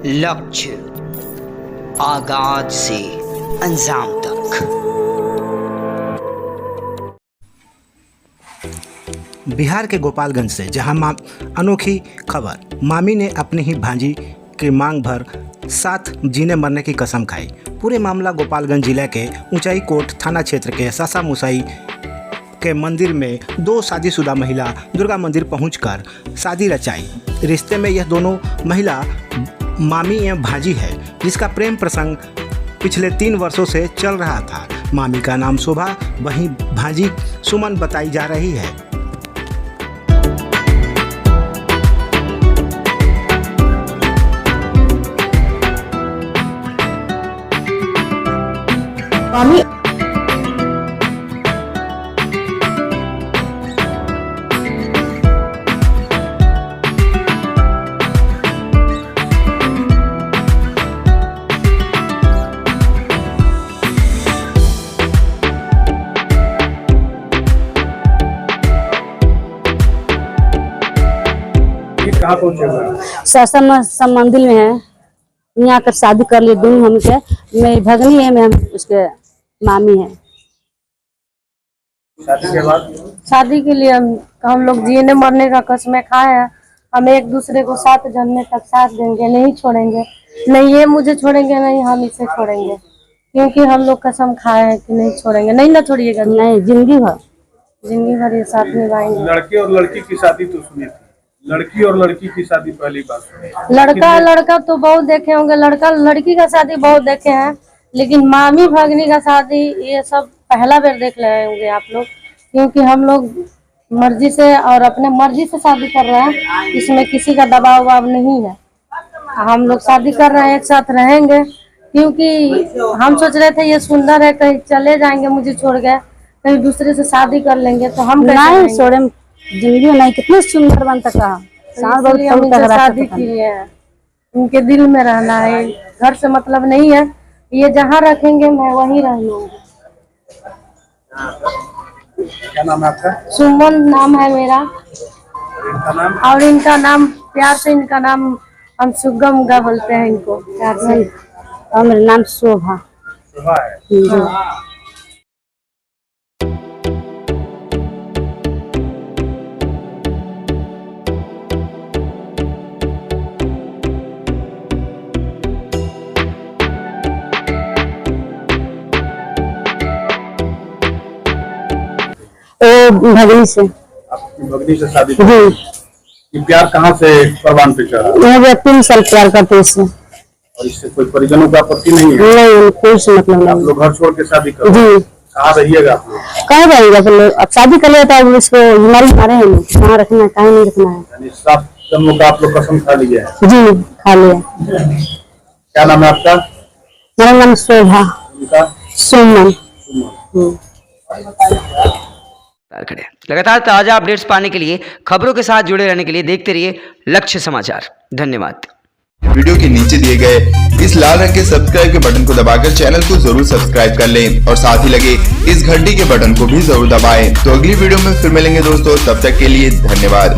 लक्ष्य, आगाज से अंजाम तक। बिहार के गोपालगंज से जहां अनोखी खबर, मामी ने अपनी ही भांजी की मांग भर साथ जीने मरने की कसम खाई। पूरे मामला गोपालगंज जिले के ऊंचाई कोट थाना क्षेत्र के सासा मुसाई के मंदिर में दो शादीशुदा महिला दुर्गा मंदिर पहुंचकर शादी रचाई। रिश्ते में यह दोनों महिला मामी एवं भांजी है, जिसका प्रेम प्रसंग पिछले 3 वर्षों से चल रहा था। मामी का नाम शोभा, वहीं भांजी सुमन बताई जा रही है। मामी कहाँ पहुँचे हुए? सासा मंदिर में है, यहाँ कर शादी कर लिए दोनों हमके। मेरी भगनी है, मैं उसके मामी है। शादी के बाद शादी के लिए हम लोग जीने मरने का कसमें खाए हैं। हम एक दूसरे को 7 जन्म तक साथ देंगे, नहीं छोड़ेंगे। नहीं ये मुझे छोड़ेंगे, नहीं हम इसे छोड़ेंगे, क्योंकि हम लोग कसम खाए हैं कि नहीं छोड़ेंगे। नहीं ना छोड़िएगा? नहीं, जिंदगी भर ये साथ निभाएंगे। लड़के और लड़की की शादी तो सुनी थी, लड़की और लड़की की शादी पहली बार सुनी। लड़का तो बहुत देखे होंगे, लड़का लड़की का शादी बहुत देखे हैं, लेकिन मामी भगनी का शादी ये सब पहला बार देख रहे होंगे आप लोग, क्योंकि हम लोग मर्जी से और अपने मर्जी से शादी कर रहे हैं। इसमें किसी का दबाव वबाव नहीं है। हम लोग शादी कर रहे हैं, एक साथ रहेंगे, क्योंकि हम सोच रहे थे ये सुंदर है, कहीं चले जाएंगे मुझे छोड़ गए, कहीं दूसरे से शादी कर लेंगे तो हम नहीं छोड़े। जिंदगी नहीं कितने सुंदर बनता कहा, शादी की है, उनके दिल में रहना है, घर से मतलब नहीं है। ये जहाँ रखेंगे मैं वहीं रह लूंगी। क्या नाम है आपका? सुमन नाम है मेरा। इनका नाम? और इनका नाम प्यार से, इनका नाम हम सुगम गा बोलते हैं इनको प्यार से। और मेरा नाम शोभा। शोभा है। भगनी से। आपकी भगनी से शादी ये प्यार कहाँ से परवान पे चढ़ा? मुझे 3 साल प्यार करते इससे। और इससे कोई परिजनों का आपत्ति नहीं है? नहीं, कोई मतलब आप नहीं। लोग घर छोड़ के शादी करो? जी। कहाँ रहिएगा आप लोग? कहाँ रहेगा फिर लोग? अब शादी कर लिया था, इसको मारे हैं, कहाँ रखना है, कहाँ नहीं रखना है। यानी 7 जन्मों का आप लोग कसम खा लिया है? जी, खा लिया। क्या नाम है आपका? मेरा नाम शोभा। उनका? सुमन। खड़े लगातार ताजा अपडेट्स पाने के लिए, खबरों के साथ जुड़े रहने के लिए देखते रहिए लक्ष्य समाचार। धन्यवाद। वीडियो के नीचे दिए गए इस लाल रंग के सब्सक्राइब के बटन को दबाकर चैनल को जरूर सब्सक्राइब कर लें और साथ ही लगे इस घंटी के बटन को भी जरूर दबाएं। तो अगली वीडियो में फिर मिलेंगे दोस्तों, तब तक के लिए धन्यवाद।